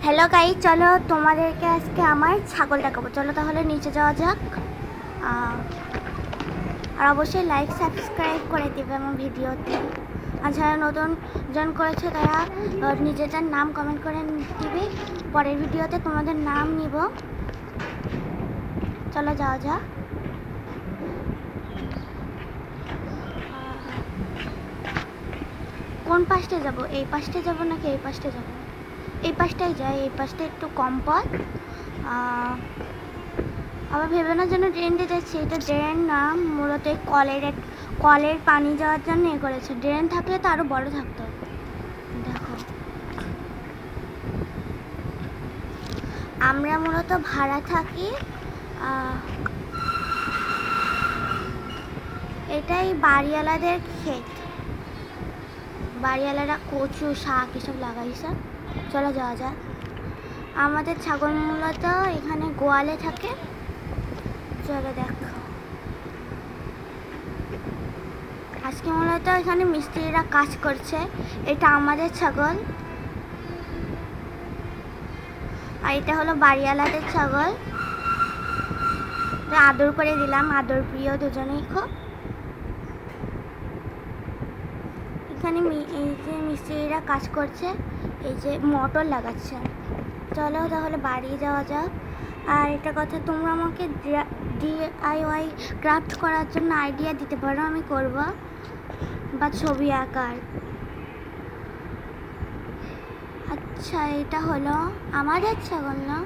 Hello guys, চলো তোমাদেরকে আজকে আমার ছাগল দেখাবো। চলো তাহলে নিচে যাওয়া যাক। আর অবশ্যই লাইক সাবস্ক্রাইব করে দেবে আমার ভিডিওতে। আর যারা নতুন জয়েন করেছে তারা নিজেদের নাম কমেন্ট করে দিবে। পরের ভিডিওতে তোমাদের নাম নিব। চলো যাওয়া যাক। কোন পাশটা যাব? এই পাশটা যাব নাকি এই পাশটা যাব? এই পাশটাই যাই, এই পাশটা একটু কম পথ। আবার ভেবে না যেন ড্রেনটা যাচ্ছে, এটা ড্রেন না, মূলত কলের পানি যাওয়ার জন্য এ করেছে। ড্রেন থাকলে তো আরও বড় থাকতো। দেখো, আমরা মূলত ভাড়া থাকি। এটাই বাড়িওয়ালাদের ক্ষেত। বাড়িওয়ালারা কচু শাক এসব লাগাইছে। চলো যাওয়া যাক। আমাদের ছাগল মূলত এখানে গোয়ালে থাকে। চলো দেখো, আজকে মূলত এখানে মিস্ত্রিরা কাজ করছে। এটা আমাদের ছাগল আর এটা হলো বাড়িওয়ালাদের ছাগল। আদর করে দিলাম, আদর প্রিয় দুজনেই খুব। এখানে এই যে মিস্ত্রিরা কাজ করছে, এই যে মোটর লাগাচ্ছে। চলো তাহলে বাড়ি যাওয়া যাক। আর একটা কথা, তোমরা আমাকে DIY ক্রাফট করার জন্য আইডিয়া দিতে পারো, আমি করব। বা ছবি আঁকার। আচ্ছা, এটা হলো আমাদের ছাগল না,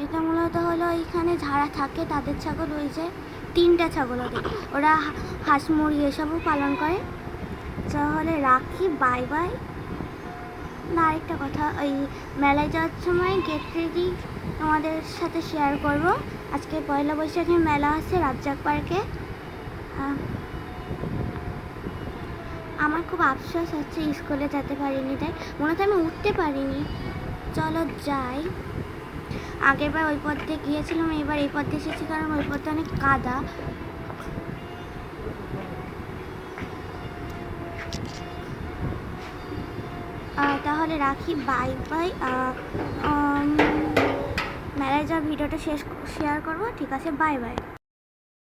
এটা মূলত হলো এইখানে যারা থাকে তাদের ছাগল। ওই যে 3টা ছাগল, ওরা হাঁস মুরগি এসবও পালন করে। তাহলে রাখি, বাই বাই। না, আরেকটা কথা, ওই মেলায় যাওয়ার সময় গেট রেডি তোমাদের সাথে শেয়ার করব। আজকে পয়লা বৈশাখে মেলা আছে রাজ্জাক পার্কে। আমার খুব আফসোস হচ্ছে স্কুলে যেতে পারিনি, তাই মূলত আমি উঠতে পারিনি। চলো যাই। আগেরবার ওই পথ দিয়ে গিয়েছিলাম, এবার এই পথ দিয়ে এসেছি, কারণ ওই পথে অনেক কাদা। তাহলে রাখি, বাই বাই। মেলায় যাওয়ার ভিডিওটা শেয়ার করবো, ঠিক আছে, বাই বাই।